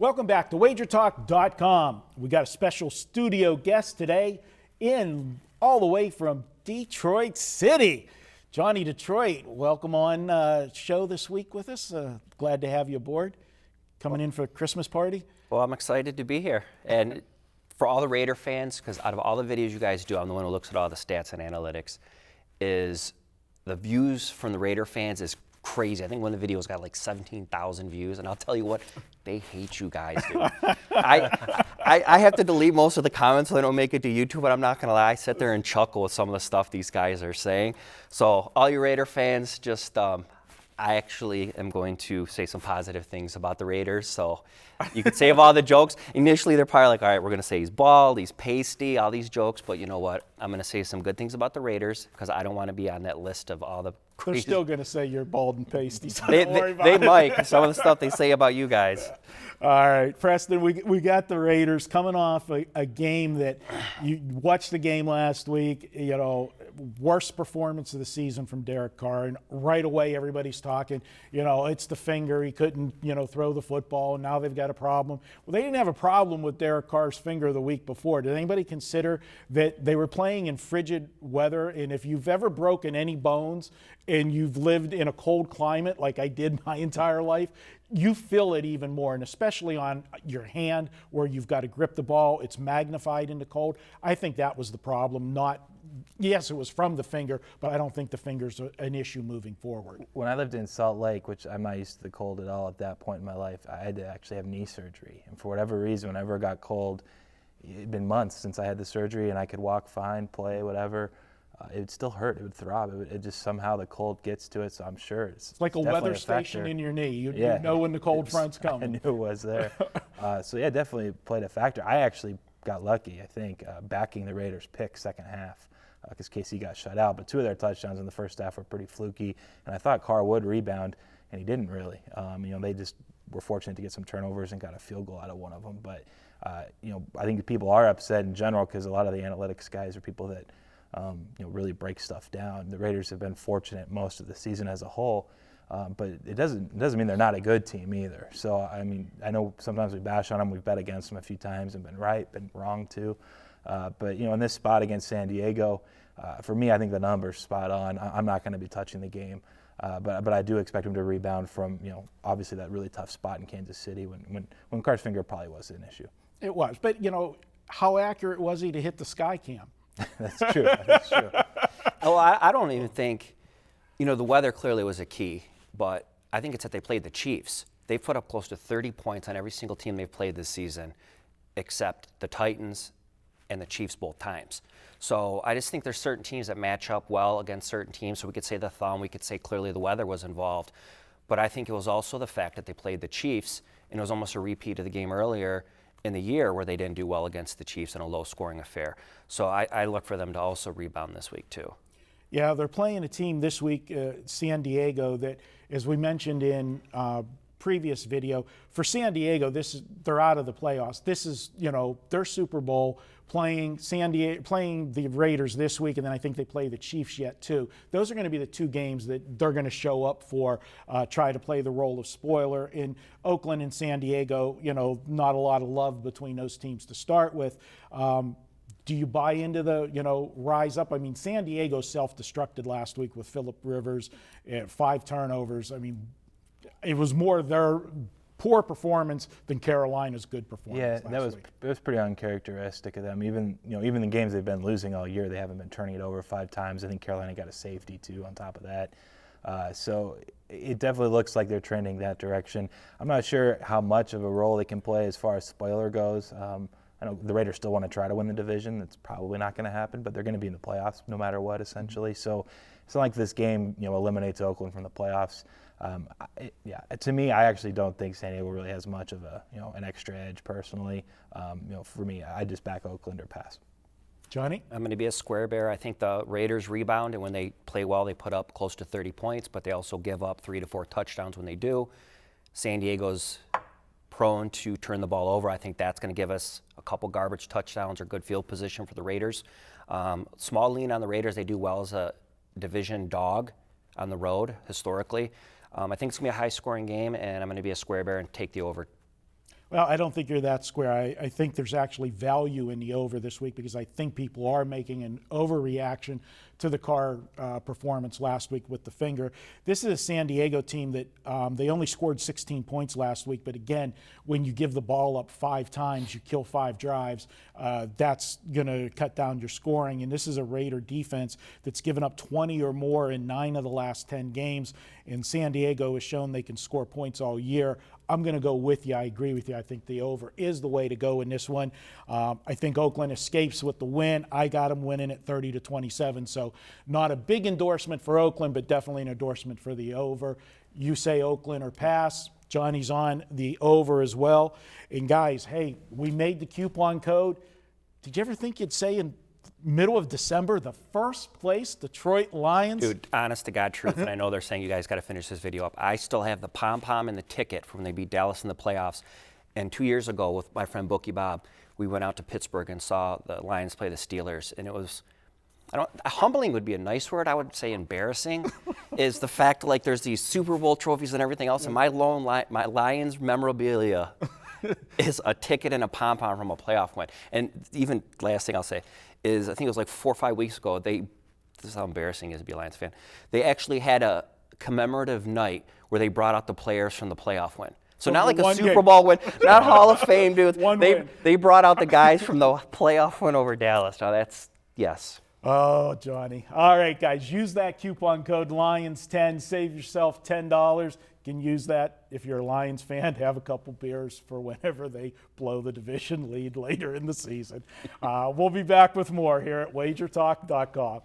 Welcome back to WagerTalk.com. We got a special studio guest today all the way from Detroit City. Johnny Detroit, welcome on show this week with us. Glad to have you aboard. Coming in for a Christmas party. Well, I'm excited to be here. And for all the Raider fans, because out of all the videos you guys do, I'm the one who looks at all the stats and analytics, is the views from the Raider fans is crazy. I think one of the videos got like 17,000 views, and I'll tell you what, they hate you guys, dude. I have to delete most of the comments so they don't make it to YouTube, but I'm not going to lie, I sit there and chuckle with some of the stuff these guys are saying. So all you Raider fans, just I actually am going to say some positive things about the Raiders, so you can save all the jokes. Initially, they're probably like, all right, we're going to say he's bald, he's pasty, all these jokes, but you know what? I'm going to say some good things about the Raiders because I don't want to be on that list of all the crazy. They're still going to say you're bald and pasty, so they, don't worry about they it. might, some of the stuff they say about you guys. All right, Preston, we got the Raiders coming off a game that you watched the game last week, worst performance of the season from Derek Carr, and right away everybody's talking, it's the finger, he couldn't, throw the football, and now they've got a problem. Well, they didn't have a problem with Derek Carr's finger the week before. Did anybody consider that they were playing in frigid weather, and if you've ever broken any bones and you've lived in a cold climate like I did my entire life, you feel it even more, and especially on your hand where you've got to grip the ball, it's magnified into cold. I think that was the problem, yes, it was from the finger, but I don't think the finger's an issue moving forward. When I lived in Salt Lake, which I'm not used to the cold at all at that point in my life, I had to actually have knee surgery. And for whatever reason, whenever it got cold, it'd been months since I had the surgery and I could walk fine, play, whatever. It would still hurt. It would throb. It just somehow the cold gets to it, so I'm sure it's like a weather station in your knee. You know when the cold front's coming. I knew it was there. So yeah, definitely played a factor. I actually got lucky, I think, backing the Raiders' pick second half because KC got shut out. But two of their touchdowns in the first half were pretty fluky, and I thought Carr would rebound, and he didn't really. They just were fortunate to get some turnovers and got a field goal out of one of them. But I think people are upset in general because a lot of the analytics guys are people that really break stuff down. The Raiders have been fortunate most of the season as a whole, but it doesn't mean they're not a good team either. So, I know sometimes we bash on them. We've bet against them a few times and been right, been wrong too. But, in this spot against San Diego, for me, I think the number's spot on. I'm not going to be touching the game, but I do expect them to rebound from, obviously that really tough spot in Kansas City when Carr's finger probably was an issue. It was, but, how accurate was he to hit the sky cam? That's true. That's true. Oh, I don't even think, the weather clearly was a key, but I think it's that they played the Chiefs. They've put up close to 30 points on every single team they've played this season, except the Titans and the Chiefs both times. So I just think there's certain teams that match up well against certain teams. So we could say the thumb, we could say clearly the weather was involved. But I think it was also the fact that they played the Chiefs, and it was almost a repeat of the game earlier in the year where they didn't do well against the Chiefs in a low-scoring affair. So I look for them to also rebound this week too. Yeah, they're playing a team this week, San Diego, that, as we mentioned in previous video, for San Diego, they're out of the playoffs. This is, their Super Bowl, playing the Raiders this week, and then I think they play the Chiefs yet too. Those are going to be the two games that they're going to show up for, try to play the role of spoiler. In Oakland and San Diego, not a lot of love between those teams to start with. Do you buy into the, rise up? San Diego self-destructed last week with Phillip Rivers, 5 turnovers. It was more their poor performance than Carolina's good performance. Yeah, last week. It was pretty uncharacteristic of them. Even the games they've been losing all year, they haven't been turning it over 5 times. I think Carolina got a safety too on top of that. So it definitely looks like they're trending that direction. I'm not sure how much of a role they can play as far as spoiler goes. I know the Raiders still want to try to win the division. That's probably not going to happen, but they're going to be in the playoffs no matter what, essentially. So it's not like this game, eliminates Oakland from the playoffs. To me, I actually don't think San Diego really has much of an extra edge personally. For me, I just back Oakland or pass. Johnny? I'm going to be a square bear. I think the Raiders rebound, and when they play well, they put up close to 30 points, but they also give up 3 to 4 touchdowns when they do. San Diego's prone to turn the ball over. I think that's going to give us a couple garbage touchdowns or good field position for the Raiders. Small lean on the Raiders. They do well as a division dog on the road historically. I think it's going to be a high-scoring game, and I'm going to be a square bear and take the over. Well, I don't think you're that square. I think there's actually value in the over this week because I think people are making an overreaction to the Carr performance last week with the finger. This is a San Diego team that they only scored 16 points last week, but again, when you give the ball up 5 times, you kill 5 drives, that's going to cut down your scoring. And this is a Raider defense that's given up 20 or more in 9 of the last 10 games, and San Diego has shown they can score points all year. I'm going to go with you. I agree with you. I think the over is the way to go in this one. I think Oakland escapes with the win. I got them winning at 30-27. So not a big endorsement for Oakland, but definitely an endorsement for the over. You say Oakland or pass. Johnny's on the over as well. And guys, hey, we made the coupon code. Did you ever think you'd say in middle of December, the first place Detroit Lions? Dude, honest to God truth, and I know they're saying you guys got to finish this video up. I still have the pom-pom and the ticket from when they beat Dallas in the playoffs. And 2 years ago with my friend Bookie Bob, we went out to Pittsburgh and saw the Lions play the Steelers. And it was, humbling would be a nice word. I would say embarrassing is the fact like there's these Super Bowl trophies and everything else. And my Lions memorabilia is a ticket and a pom-pom from a playoff win. And even last thing I'll say is I think it was like 4 or 5 weeks ago, this is how embarrassing it is to be a Lions fan. They actually had a commemorative night where they brought out the players from the playoff win. So not like a Super Bowl win, not Hall of Fame dudes. They brought out the guys from the playoff win over Dallas. Now that's, yes. Oh, Johnny. All right, guys, use that coupon code Lions10. Save yourself $10. You can use that if you're a Lions fan to have a couple beers for whenever they blow the division lead later in the season. We'll be back with more here at wagertalk.com.